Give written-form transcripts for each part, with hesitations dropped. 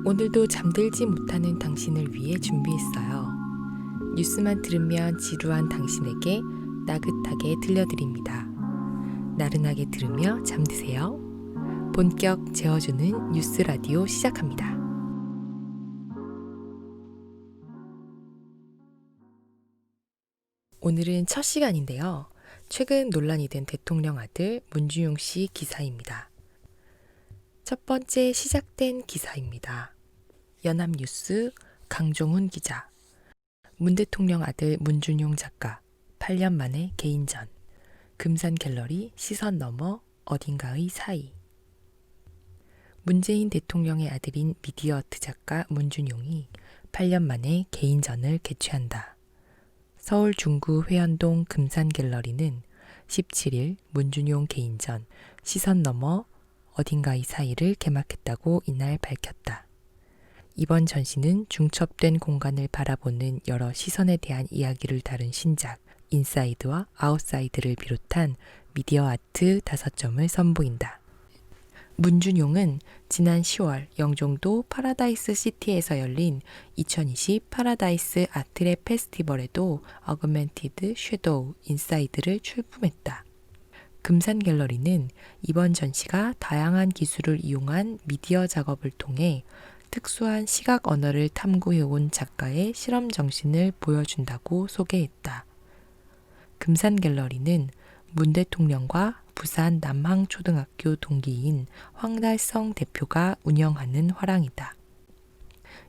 오늘도 잠들지 못하는 당신을 위해 준비했어요. 뉴스만 들으면 지루한 당신에게 나긋하게 들려드립니다. 나른하게 들으며 잠드세요. 본격 재워주는 뉴스 라디오 시작합니다. 오늘은 첫 시간인데요. 최근 논란이 된 대통령 아들 문준용 씨 기사입니다. 첫 번째 시작된 기사입니다. 연합뉴스 강종훈 기자. 문 대통령 아들 문준용 작가 8년 만에 개인전. 금산 갤러리 시선 너머 어딘가의 사이. 문재인 대통령의 아들인 미디어 아트 작가 문준용이 8년 만에 개인전을 개최한다. 서울 중구 회원동 금산 갤러리는 17일 문준용 개인전 시선 너머 어딘가의 사이를 개막했다고 이날 밝혔다. 이번 전시는 중첩된 공간을 바라보는 여러 시선에 대한 이야기를 다룬 신작 인사이드와 아웃사이드를 비롯한 미디어 아트 5점을 선보인다. 문준용은 지난 10월 영종도 파라다이스 시티에서 열린 2020 파라다이스 아트랩 페스티벌에도 어그멘티드 섀도우 인사이드를 출품했다. 금산 갤러리는 이번 전시가 다양한 기술을 이용한 미디어 작업을 통해 특수한 시각 언어를 탐구해온 작가의 실험 정신을 보여준다고 소개했다. 금산 갤러리는 문 대통령과 부산 남항초등학교 동기인 황달성 대표가 운영하는 화랑이다.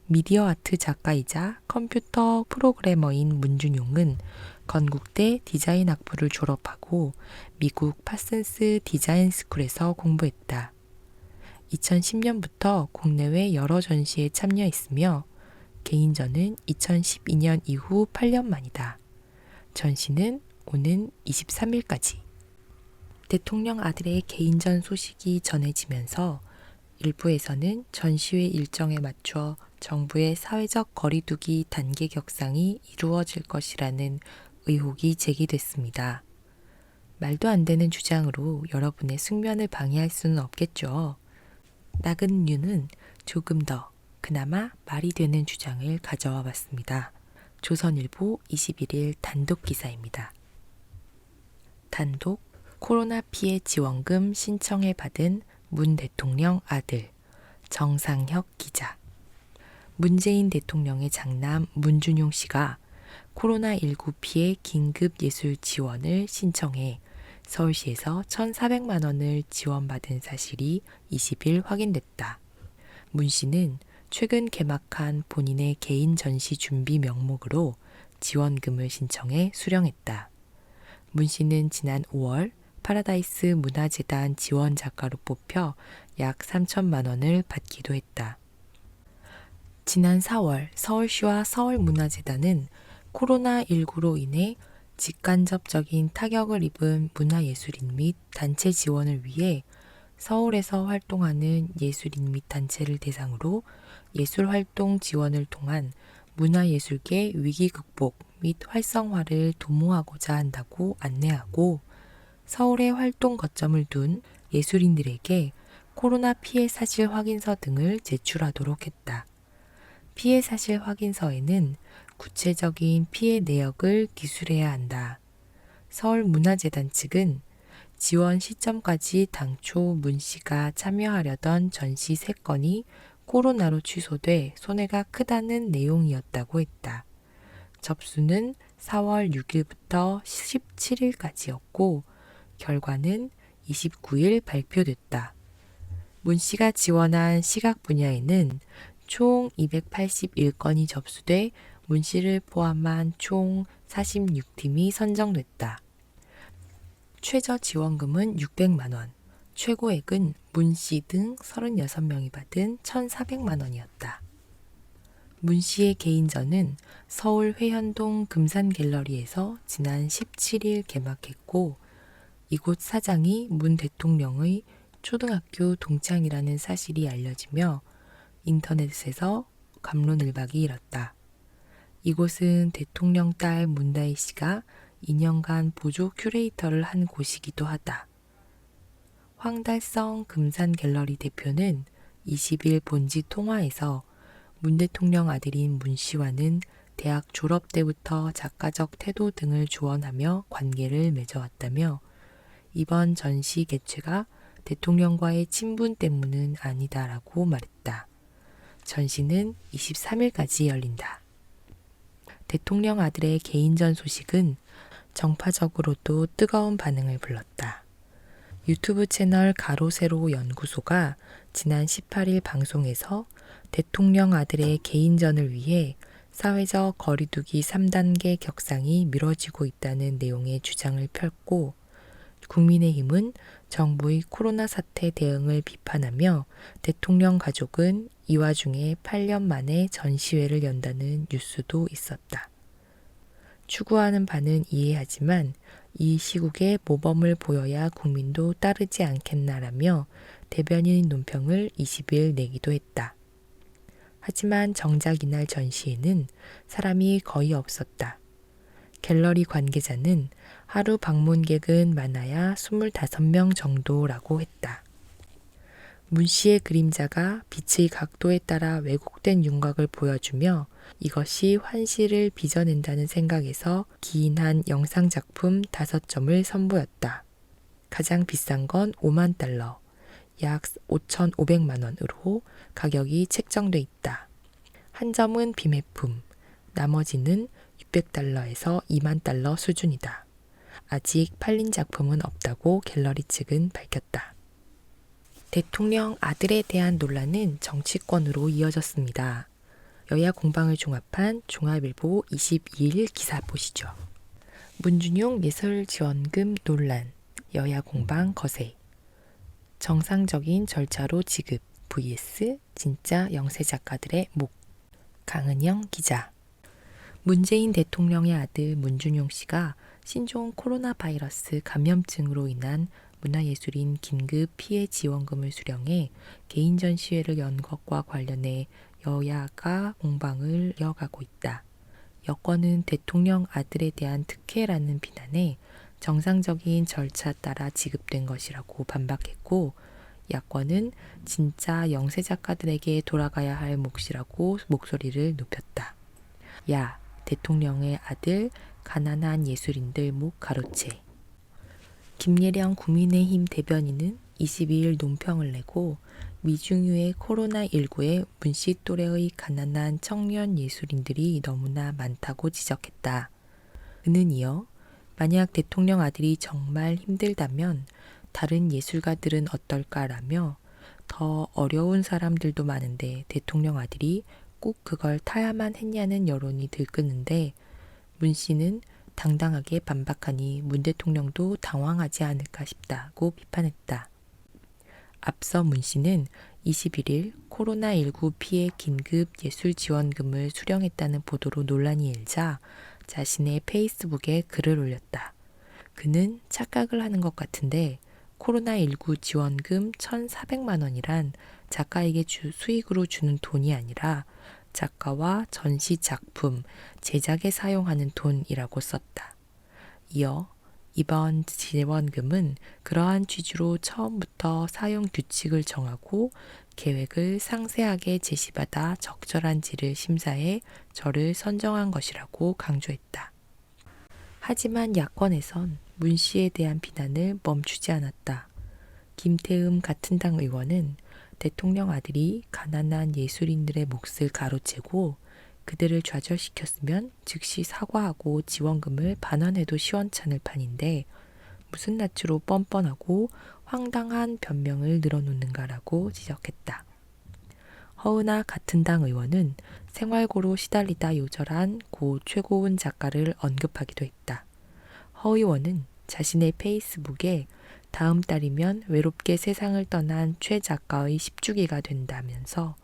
미디어 아트 작가이자 컴퓨터 프로그래머인 문준용은 건국대 디자인 학부를 졸업하고 미국 파슨스 디자인 스쿨에서 공부했다. 2010년부터 국내외 여러 전시에 참여했으며 개인전은 2012년 이후 8년 만이다. 전시는 오는 23일까지. 대통령 아들의 개인전 소식이 전해지면서 일부에서는 전시회 일정에 맞춰 정부의 사회적 거리두기 단계 격상이 이루어질 것이라는 의혹이 제기됐습니다. 말도 안 되는 주장으로 여러분의 숙면을 방해할 수는 없겠죠. 나근뉴는 조금 더 그나마 말이 되는 주장을 가져와 봤습니다. 조선일보 21일 단독 기사입니다. 단독 코로나 피해 지원금 신청해 받은 문 대통령 아들 정상혁 기자. 문재인 대통령의 장남 문준용 씨가 코로나19 피해 긴급 예술 지원을 신청해 서울시에서 1,400만 원을 지원받은 사실이 20일 확인됐다. 문 씨는 최근 개막한 본인의 개인 전시 준비 명목으로 지원금을 신청해 수령했다. 문 씨는 지난 5월 파라다이스 문화재단 지원 작가로 뽑혀 약 3천만 원을 받기도 했다. 지난 4월 서울시와 서울문화재단은 코로나19로 인해 직간접적인 타격을 입은 문화예술인 및 단체 지원을 위해 서울에서 활동하는 예술인 및 단체를 대상으로 예술활동 지원을 통한 문화예술계 위기 극복 및 활성화를 도모하고자 한다고 안내하고 서울에 활동 거점을 둔 예술인들에게 코로나 피해 사실 확인서 등을 제출하도록 했다. 피해 사실 확인서에는 구체적인 피해 내역을 기술해야 한다. 서울문화재단 측은 지원 시점까지 당초 문 씨가 참여하려던 전시 3건이 코로나로 취소돼 손해가 크다는 내용이었다고 했다. 접수는 4월 6일부터 17일까지였고 결과는 29일 발표됐다. 문 씨가 지원한 시각 분야에는 총 281건이 접수돼 문 씨를 포함한 총 46팀이 선정됐다. 최저 지원금은 600만 원, 최고액은 문 씨 등 36명이 받은 1,400만 원이었다. 문 씨의 개인전은 서울 회현동 금산 갤러리에서 지난 17일 개막했고 이곳 사장이 문 대통령의 초등학교 동창이라는 사실이 알려지며 인터넷에서 갑론을박이 일었다. 이곳은 대통령 딸 문다희 씨가 2년간 보조 큐레이터를 한 곳이기도 하다. 황달성 금산 갤러리 대표는 20일 본지 통화에서 문 대통령 아들인 문 씨와는 대학 졸업 때부터 작가적 태도 등을 조언하며 관계를 맺어왔다며 이번 전시 개최가 대통령과의 친분 때문은 아니다라고 말했다. 전시는 23일까지 열린다. 대통령 아들의 개인전 소식은 정파적으로도 뜨거운 반응을 불렀다. 유튜브 채널 가로세로 연구소가 지난 18일 방송에서 대통령 아들의 개인전을 위해 사회적 거리두기 3단계 격상이 미뤄지고 있다는 내용의 주장을 펼고 국민의힘은 정부의 코로나 사태 대응을 비판하며 대통령 가족은 이 와중에 8년 만에 전시회를 연다는 뉴스도 있었다. 추구하는 바는 이해하지만 이 시국에 모범을 보여야 국민도 따르지 않겠나라며 대변인 논평을 20일 내기도 했다. 하지만 정작 이날 전시회는 사람이 거의 없었다. 갤러리 관계자는 하루 방문객은 많아야 25명 정도라고 했다. 문 씨의 그림자가 빛의 각도에 따라 왜곡된 윤곽을 보여주며 이것이 환시를 빚어낸다는 생각에서 기인한 영상작품 5점을 선보였다. 가장 비싼 건 5만 달러, 약 5,500만 원으로 가격이 책정돼 있다. 한 점은 비매품, 나머지는 600달러에서 2만 달러 수준이다. 아직 팔린 작품은 없다고 갤러리 측은 밝혔다. 대통령 아들에 대한 논란은 정치권으로 이어졌습니다. 여야 공방을 종합한 종합일보 22일 기사 보시죠. 문준용 예술지원금 논란, 여야 공방 거세. 정상적인 절차로 지급 vs 진짜 영세 작가들의 목. 강은영 기자. 문재인 대통령의 아들 문준용 씨가 신종 코로나 바이러스 감염증으로 인한 문화예술인 긴급 피해 지원금을 수령해 개인 전시회를 연 것과 관련해 여야가 공방을 이어가고 있다. 여권은 대통령 아들에 대한 특혜라는 비난에 정상적인 절차 따라 지급된 것이라고 반박했고, 야권은 진짜 영세 작가들에게 돌아가야 할 몫이라고 목소리를 높였다. 야, 대통령의 아들 가난한 예술인들 목 가로채. 김예령 국민의힘 대변인은 22일 논평을 내고 미중유의 코로나19에 문 씨 또래의 가난한 청년 예술인들이 너무나 많다고 지적했다. 그는 이어 만약 대통령 아들이 정말 힘들다면 다른 예술가들은 어떨까라며 더 어려운 사람들도 많은데 대통령 아들이 꼭 그걸 타야만 했냐는 여론이 들끓는데 문 씨는 당당하게 반박하니 문 대통령도 당황하지 않을까 싶다고 비판했다. 앞서 문 씨는 21일 코로나19 피해 긴급 예술 지원금을 수령했다는 보도로 논란이 일자 자신의 페이스북에 글을 올렸다. 그는 착각을 하는 것 같은데 코로나19 지원금 1,400만 원이란 작가에게 수익으로 주는 돈이 아니라 작가와 전시 작품, 제작에 사용하는 돈이라고 썼다. 이어 이번 지원금은 그러한 취지로 처음부터 사용 규칙을 정하고 계획을 상세하게 제시받아 적절한지를 심사해 저를 선정한 것이라고 강조했다. 하지만 야권에선 문 씨에 대한 비난을 멈추지 않았다. 김태흠 같은 당 의원은 대통령 아들이 가난한 예술인들의 몫을 가로채고 그들을 좌절시켰으면 즉시 사과하고 지원금을 반환해도 시원찮을 판인데 무슨 낯으로 뻔뻔하고 황당한 변명을 늘어놓는가라고 지적했다. 허은하 같은 당 의원은 생활고로 시달리다 요절한 고 최고은 작가를 언급하기도 했다. 허 의원은 자신의 페이스북에 다음 달이면 외롭게 세상을 떠난 최 작가의 10주기가 된다면서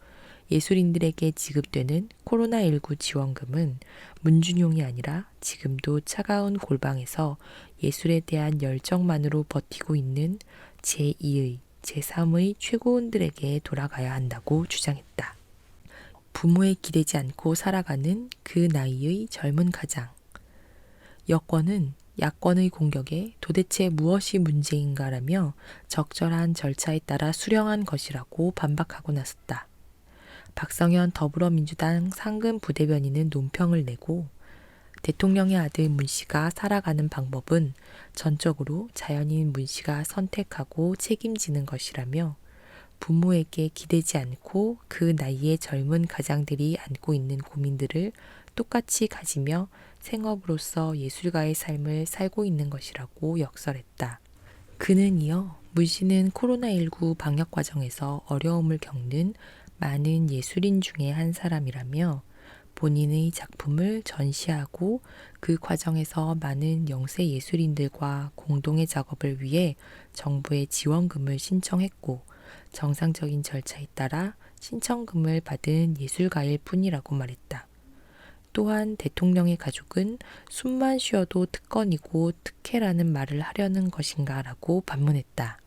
예술인들에게 지급되는 코로나19 지원금은 문준용이 아니라 지금도 차가운 골방에서 예술에 대한 열정만으로 버티고 있는 제2의, 제3의 최고원들에게 돌아가야 한다고 주장했다. 부모에 기대지 않고 살아가는 그 나이의 젊은 가장. 여권은 야권의 공격에 도대체 무엇이 문제인가라며 적절한 절차에 따라 수령한 것이라고 반박하고 나섰다. 박성현 더불어민주당 상근 부대변인은 논평을 내고 대통령의 아들 문 씨가 살아가는 방법은 전적으로 자연인 문 씨가 선택하고 책임지는 것이라며 부모에게 기대지 않고 그 나이의 젊은 가장들이 안고 있는 고민들을 똑같이 가지며 생업으로서 예술가의 삶을 살고 있는 것이라고 역설했다. 그는 이어 문 씨는 코로나19 방역 과정에서 어려움을 겪는 많은 예술인 중에 한 사람이라며 본인의 작품을 전시하고 그 과정에서 많은 영세 예술인들과 공동의 작업을 위해 정부의 지원금을 신청했고 정상적인 절차에 따라 신청금을 받은 예술가일 뿐이라고 말했다. 또한 대통령의 가족은 숨만 쉬어도 특권이고 특혜라는 말을 하려는 것인가 라고 반문했다.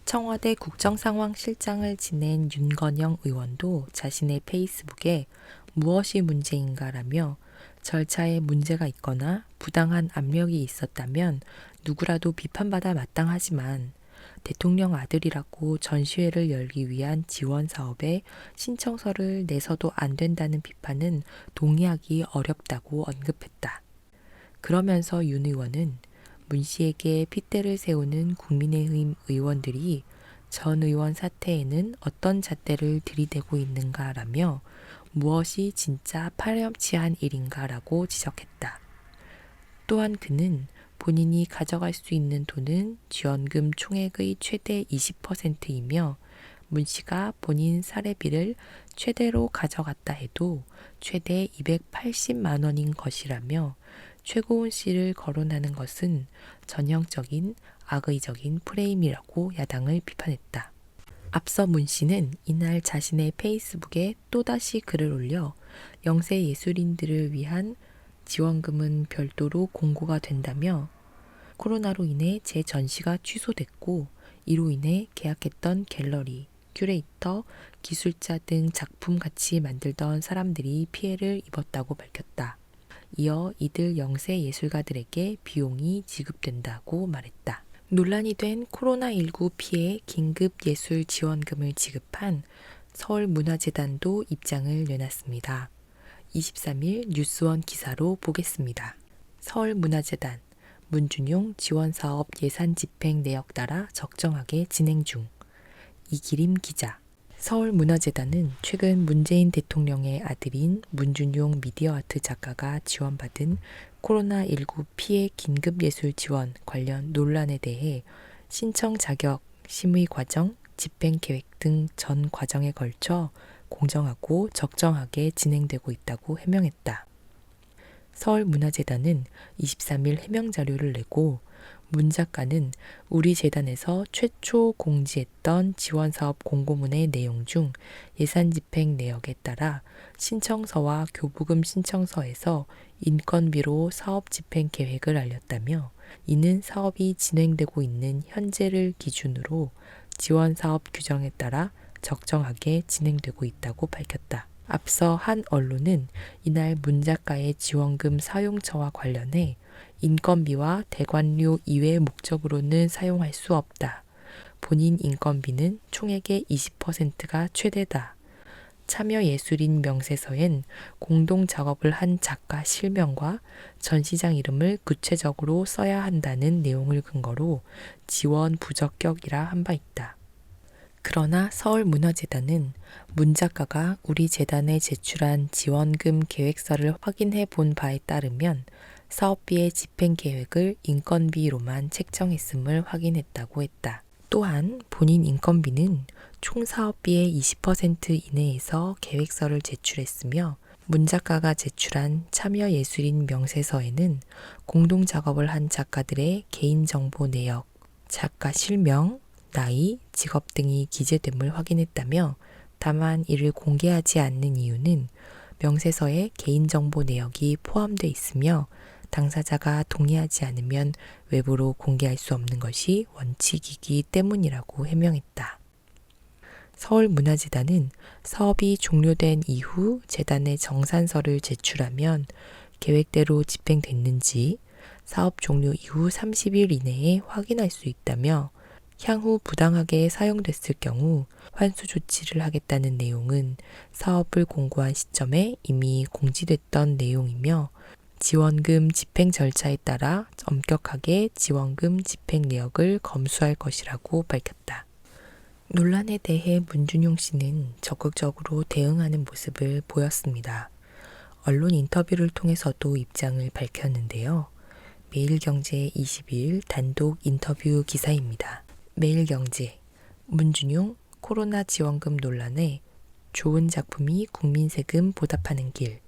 청와대 국정상황실장을 지낸 윤건영 의원도 자신의 페이스북에 무엇이 문제인가라며 절차에 문제가 있거나 부당한 압력이 있었다면 누구라도 비판받아 마땅하지만 대통령 아들이라고 전시회를 열기 위한 지원 사업에 신청서를 내서도 안 된다는 비판은 동의하기 어렵다고 언급했다. 그러면서 윤 의원은 문 씨에게 핏대를 세우는 국민의힘 의원들이 전 의원 사태에는 어떤 잣대를 들이대고 있는가라며 무엇이 진짜 파렴치한 일인가라고 지적했다. 또한 그는 본인이 가져갈 수 있는 돈은 지원금 총액의 최대 20%이며 문 씨가 본인 사례비를 최대로 가져갔다 해도 최대 280만 원인 것이라며 최고은 씨를 거론하는 것은 전형적인 악의적인 프레임이라고 야당을 비판했다. 앞서 문 씨는 이날 자신의 페이스북에 또다시 글을 올려 영세 예술인들을 위한 지원금은 별도로 공고가 된다며 코로나로 인해 재전시가 취소됐고 이로 인해 계약했던 갤러리, 큐레이터, 기술자 등 작품 같이 만들던 사람들이 피해를 입었다고 밝혔다. 이어 이들 영세 예술가들에게 비용이 지급된다고 말했다. 논란이 된 코로나19 피해 긴급 예술 지원금을 지급한 서울문화재단도 입장을 내놨습니다. 23일 뉴스원 기사로 보겠습니다. 서울문화재단 문준용 지원사업 예산 집행 내역 따라 적정하게 진행 중. 이기림 기자. 서울문화재단은 최근 문재인 대통령의 아들인 문준용 미디어아트 작가가 지원받은 코로나19 피해 긴급예술 지원 관련 논란에 대해 신청 자격, 심의 과정, 집행 계획 등 전 과정에 걸쳐 공정하고 적정하게 진행되고 있다고 해명했다. 서울문화재단은 23일 해명 자료를 내고 문 작가는 우리 재단에서 최초 공지했던 지원사업 공고문의 내용 중 예산 집행 내역에 따라 신청서와 교부금 신청서에서 인건비로 사업 집행 계획을 알렸다며 이는 사업이 진행되고 있는 현재를 기준으로 지원사업 규정에 따라 적정하게 진행되고 있다고 밝혔다. 앞서 한 언론은 이날 문 작가의 지원금 사용처와 관련해 인건비와 대관료 이외의 목적으로는 사용할 수 없다. 본인 인건비는 총액의 20%가 최대다. 참여예술인 명세서엔 공동 작업을 한 작가 실명과 전시장 이름을 구체적으로 써야 한다는 내용을 근거로 지원 부적격이라 한 바 있다. 그러나 서울문화재단은 문 작가가 우리 재단에 제출한 지원금 계획서를 확인해 본 바에 따르면 사업비의 집행 계획을 인건비로만 책정했음을 확인했다고 했다. 또한 본인 인건비는 총 사업비의 20% 이내에서 계획서를 제출했으며 문 작가가 제출한 참여예술인 명세서에는 공동 작업을 한 작가들의 개인정보 내역, 작가 실명, 나이, 직업 등이 기재됨을 확인했다며 다만 이를 공개하지 않는 이유는 명세서에 개인정보 내역이 포함되어 있으며 당사자가 동의하지 않으면 외부로 공개할 수 없는 것이 원칙이기 때문이라고 해명했다. 서울문화재단은 사업이 종료된 이후 재단에 정산서를 제출하면 계획대로 집행됐는지 사업 종료 이후 30일 이내에 확인할 수 있다며 향후 부당하게 사용됐을 경우 환수 조치를 하겠다는 내용은 사업을 공고한 시점에 이미 공지됐던 내용이며 지원금 집행 절차에 따라 엄격하게 지원금 집행 내역을 검수할 것이라고 밝혔다. 논란에 대해 문준용 씨는 적극적으로 대응하는 모습을 보였습니다. 언론 인터뷰를 통해서도 입장을 밝혔는데요. 매일경제 22일 단독 인터뷰 기사입니다. 매일경제, 문준용 코로나 지원금 논란에 좋은 작품이 국민 세금 보답하는 길.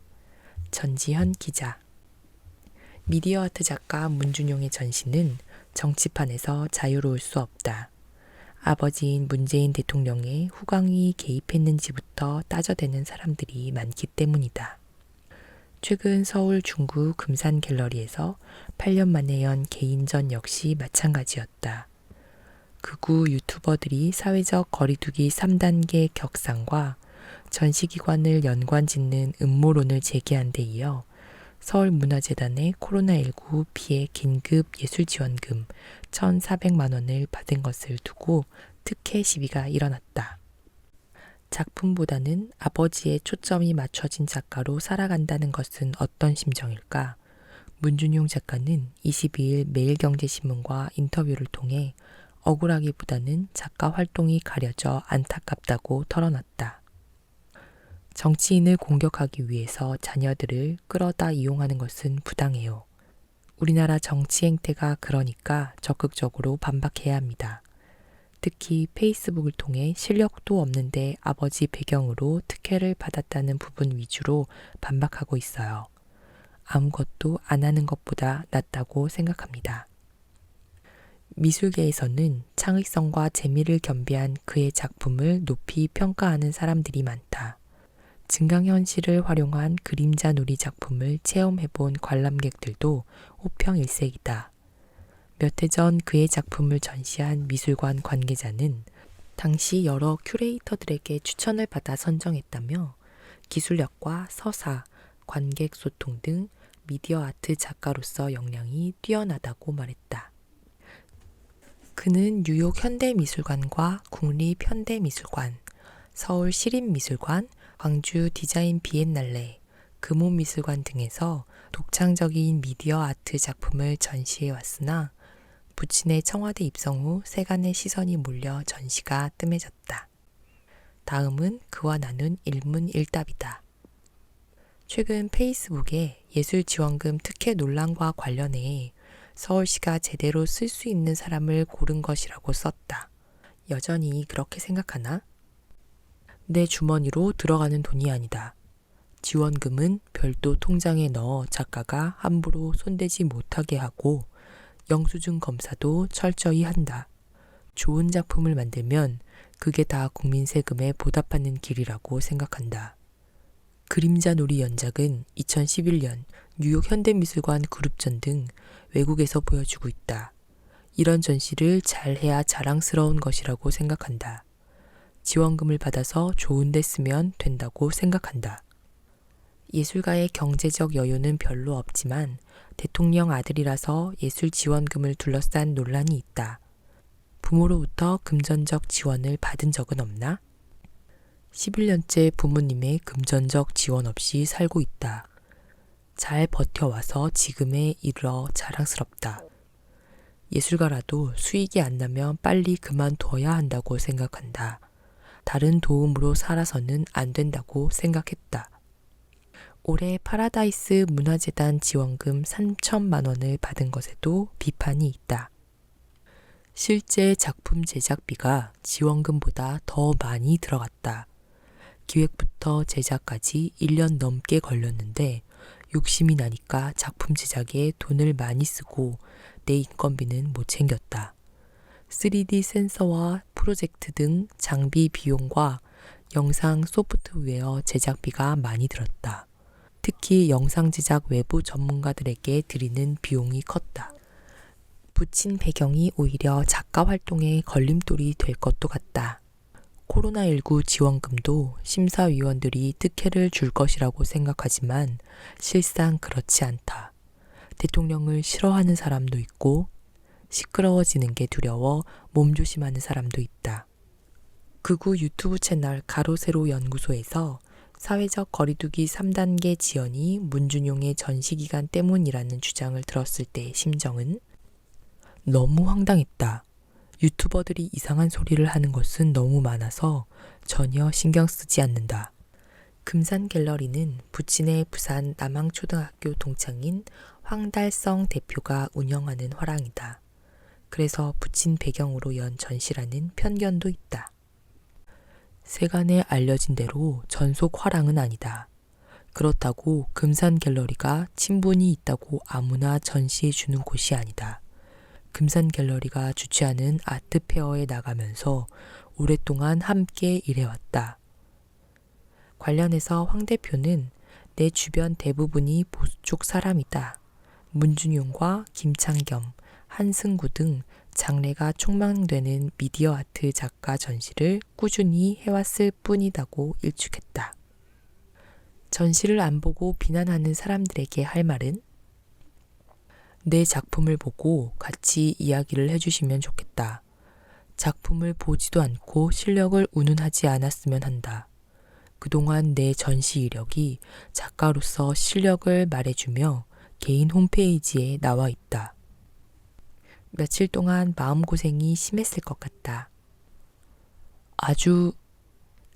전지현 기자. 미디어 아트 작가 문준용의 전시는 정치판에서 자유로울 수 없다. 아버지인 문재인 대통령의 후광이 개입했는지부터 따져대는 사람들이 많기 때문이다. 최근 서울 중구 금산 갤러리에서 8년 만에 연 개인전 역시 마찬가지였다. 극우 유튜버들이 사회적 거리두기 3단계 격상과 전시기관을 연관짓는 음모론을 제기한 데 이어 서울문화재단의 코로나19 피해 긴급 예술지원금 1,400만 원을 받은 것을 두고 특혜 시비가 일어났다. 작품보다는 아버지의 초점이 맞춰진 작가로 살아간다는 것은 어떤 심정일까? 문준용 작가는 22일 매일경제신문과 인터뷰를 통해 억울하기보다는 작가 활동이 가려져 안타깝다고 털어놨다. 정치인을 공격하기 위해서 자녀들을 끌어다 이용하는 것은 부당해요. 우리나라 정치 행태가 그러니까 적극적으로 반박해야 합니다. 특히 페이스북을 통해 실력도 없는데 아버지 배경으로 특혜를 받았다는 부분 위주로 반박하고 있어요. 아무것도 안 하는 것보다 낫다고 생각합니다. 미술계에서는 창의성과 재미를 겸비한 그의 작품을 높이 평가하는 사람들이 많다. 증강현실을 활용한 그림자 놀이 작품을 체험해본 관람객들도 호평일색이다. 몇 해 전 그의 작품을 전시한 미술관 관계자는 당시 여러 큐레이터들에게 추천을 받아 선정했다며 기술력과 서사, 관객 소통 등 미디어 아트 작가로서 역량이 뛰어나다고 말했다. 그는 뉴욕 현대미술관과 국립현대미술관, 서울 시립미술관, 광주 디자인 비엔날레, 금호미술관 등에서 독창적인 미디어 아트 작품을 전시해 왔으나 부친의 청와대 입성 후 세간의 시선이 몰려 전시가 뜸해졌다. 다음은 그와 나눈 일문일답이다. 최근 페이스북에 예술지원금 특혜 논란과 관련해 서울시가 제대로 쓸 수 있는 사람을 고른 것이라고 썼다. 여전히 그렇게 생각하나? 내 주머니로 들어가는 돈이 아니다. 지원금은 별도 통장에 넣어 작가가 함부로 손대지 못하게 하고 영수증 검사도 철저히 한다. 좋은 작품을 만들면 그게 다 국민 세금에 보답하는 길이라고 생각한다. 그림자 놀이 연작은 2011년 뉴욕 현대미술관 그룹전 등 외국에서 보여주고 있다. 이런 전시를 잘해야 자랑스러운 것이라고 생각한다. 지원금을 받아서 좋은 데 쓰면 된다고 생각한다. 예술가의 경제적 여유는 별로 없지만 대통령 아들이라서 예술 지원금을 둘러싼 논란이 있다. 부모로부터 금전적 지원을 받은 적은 없나? 11년째 부모님의 금전적 지원 없이 살고 있다. 잘 버텨와서 지금에 이르러 자랑스럽다. 예술가라도 수익이 안 나면 빨리 그만둬야 한다고 생각한다. 다른 도움으로 살아서는 안 된다고 생각했다. 올해 파라다이스 문화재단 지원금 3천만 원을 받은 것에도 비판이 있다. 실제 작품 제작비가 지원금보다 더 많이 들어갔다. 기획부터 제작까지 1년 넘게 걸렸는데 욕심이 나니까 작품 제작에 돈을 많이 쓰고 내 인건비는 못 챙겼다. 3D 센서와 프로젝트 등 장비 비용과 영상 소프트웨어 제작비가 많이 들었다. 특히 영상 제작 외부 전문가들에게 드리는 비용이 컸다. 붙인 배경이 오히려 작가 활동에 걸림돌이 될 것도 같다. 코로나19 지원금도 심사위원들이 특혜를 줄 것이라고 생각하지만 실상 그렇지 않다. 대통령을 싫어하는 사람도 있고 시끄러워지는 게 두려워 몸조심하는 사람도 있다. 극우 유튜브 채널 가로세로 연구소에서 사회적 거리두기 3단계 지연이 문준용의 전시기간 때문이라는 주장을 들었을 때의 심정은 너무 황당했다. 유튜버들이 이상한 소리를 하는 것은 너무 많아서 전혀 신경 쓰지 않는다. 금산 갤러리는 부친의 부산 남항초등학교 동창인 황달성 대표가 운영하는 화랑이다. 그래서 부친 배경으로 연 전시라는 편견도 있다. 세간에 알려진 대로 전속 화랑은 아니다. 그렇다고 금산 갤러리가 친분이 있다고 아무나 전시해 주는 곳이 아니다. 금산 갤러리가 주최하는 아트페어에 나가면서 오랫동안 함께 일해왔다. 관련해서 황 대표는 내 주변 대부분이 보수 쪽 사람이다. 문준용과 김창겸, 한승구 등 장래가 촉망되는 미디어 아트 작가 전시를 꾸준히 해왔을 뿐이다고 일축했다. 전시를 안 보고 비난하는 사람들에게 할 말은 내 작품을 보고 같이 이야기를 해주시면 좋겠다. 작품을 보지도 않고 실력을 운운하지 않았으면 한다. 그동안 내 전시 이력이 작가로서 실력을 말해주며 개인 홈페이지에 나와 있다. 며칠 동안 마음고생이 심했을 것 같다. 아주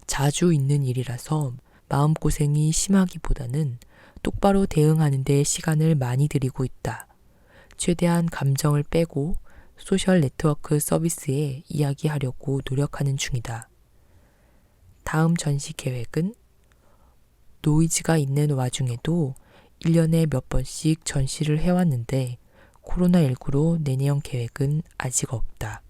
자주 있는 일이라서 마음고생이 심하기보다는 똑바로 대응하는 데 시간을 많이 들이고 있다. 최대한 감정을 빼고 소셜 네트워크 서비스에 이야기하려고 노력하는 중이다. 다음 전시 계획은 노이즈가 있는 와중에도 1년에 몇 번씩 전시를 해왔는데 코로나19로 내년 계획은 아직 없다.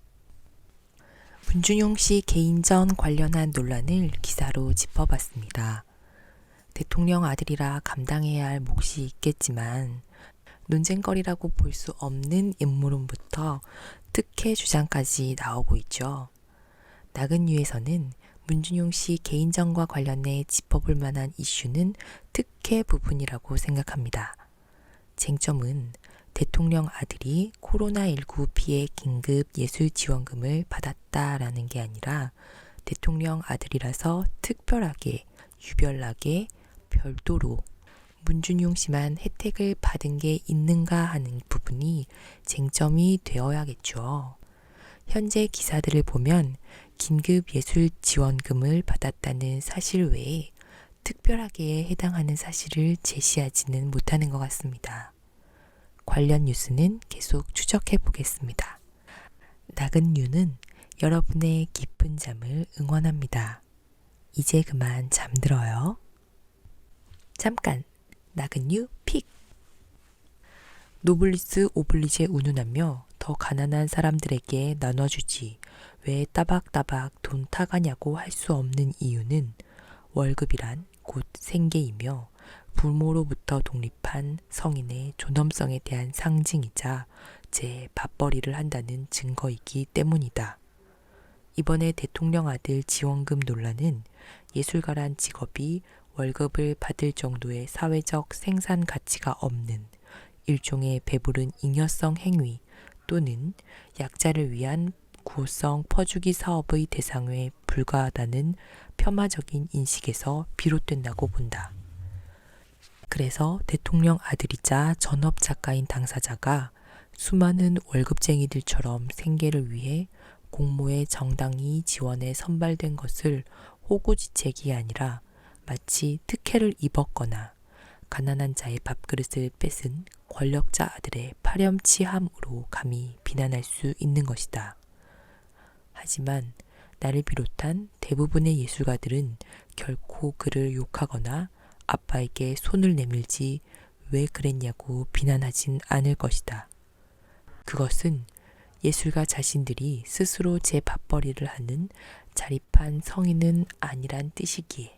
문준용 씨 개인전 관련한 논란을 기사로 짚어봤습니다. 대통령 아들이라 감당해야 할 몫이 있겠지만 논쟁거리라고 볼 수 없는 음모론부터 특혜 주장까지 나오고 있죠. 나근유에서는 문준용 씨 개인전과 관련해 짚어볼 만한 이슈는 특혜 부분이라고 생각합니다. 쟁점은 대통령 아들이 코로나19 피해 긴급 예술지원금을 받았다라는 게 아니라 대통령 아들이라서 특별하게, 유별나게, 별도로 문준용 씨만 혜택을 받은 게 있는가 하는 부분이 쟁점이 되어야겠죠. 현재 기사들을 보면 긴급 예술 지원금을 받았다는 사실 외에 특별하게 해당하는 사실을 제시하지는 못하는 것 같습니다. 관련 뉴스는 계속 추적해 보겠습니다. 나근유는 여러분의 깊은 잠을 응원합니다. 이제 그만 잠들어요. 잠깐! 나근유 픽! 노블리스 오블리제 운운하며 더 가난한 사람들에게 나눠주지 왜 따박따박 돈 타가냐고 할 수 없는 이유는 월급이란 곧 생계이며 부모로부터 독립한 성인의 존엄성에 대한 상징이자 제 밥벌이를 한다는 증거이기 때문이다. 이번에 대통령 아들 지원금 논란은 예술가란 직업이 월급을 받을 정도의 사회적 생산 가치가 없는 일종의 배부른 잉여성 행위 또는 약자를 위한 구호성 퍼주기 사업의 대상에 불과하다는 폄하적인 인식에서 비롯된다고 본다. 그래서 대통령 아들이자 전업 작가인 당사자가 수많은 월급쟁이들처럼 생계를 위해 공모에 정당히 지원에 선발된 것을 호구지책이 아니라 마치 특혜를 입었거나 가난한 자의 밥그릇을 뺏은 권력자 아들의 파렴치함으로 감히 비난할 수 있는 것이다. 하지만 나를 비롯한 대부분의 예술가들은 결코 그를 욕하거나 아빠에게 손을 내밀지 왜 그랬냐고 비난하진 않을 것이다. 그것은 예술가 자신들이 스스로 제 밥벌이를 하는 자립한 성인은 아니란 뜻이기에.